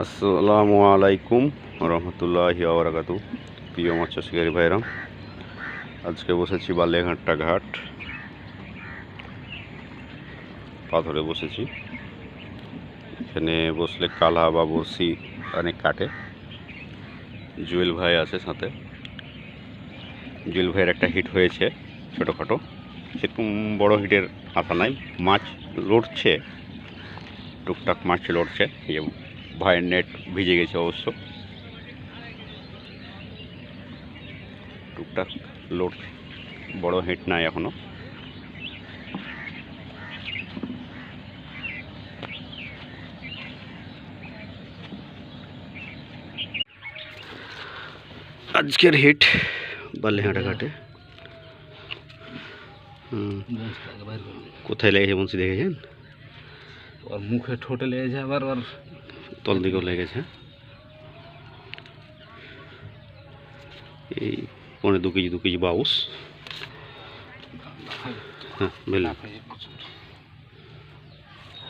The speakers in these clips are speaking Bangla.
আসসালামু আলাইকুম রহমতুল্লাহি ওয়া বারাকাতুহু। প্রিয় মাছ শিকারী ভাইরা, আজকে বসেছি বালিয়াঘাটটা ঘাট, পাথরে বসেছি। এখানে বসলে কালা বা বড়শি অনেক কাটে। জুয়েল ভাই আছে সাথে। জুয়েল ভাইয়ের একটা হিট হয়েছে ছোটোখাটো, সেরকম বড় হিটের আশা নাই। মাছ লড়ছে, টুকটাক মাছ লড়ছে। ভাইয়ের নেট ভিজে গেছে অবশ্য, টুকটাক লোড, বড় হিট নাই এখনো। আজকের হিট বালিয়াঘাটা ঘাটে। কোথায় লেগেছে বলছি দেখেছেন? ওর মুখে ঠোঁটে লেগেছে, আবার ওর তল দিকেও লেগেছে। এই 2.5 কেজি বাউস। হ্যাঁ বেলা,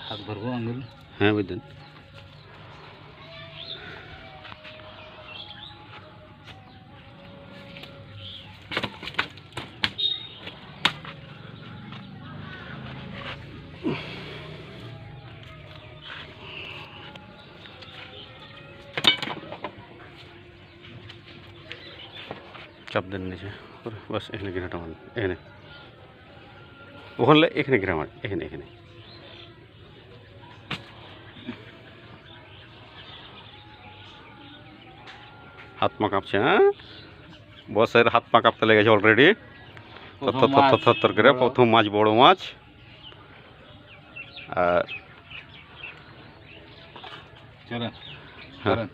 হাত ভরবো আঙুল। হ্যাঁ বুঝলেন। চাপ দেন নিচে, বাস এখানে ঘিরাটা মার, এখানে ওখানে এখানে ঘিরা মার, এখানে এখানে। হাত পা কাঁপছে। হ্যাঁ, বসের হাত পা কাঁপতে লেগেছে অলরেডি। থর করে প্রথম মাছ, বড় মাছ। আর হ্যাঁ,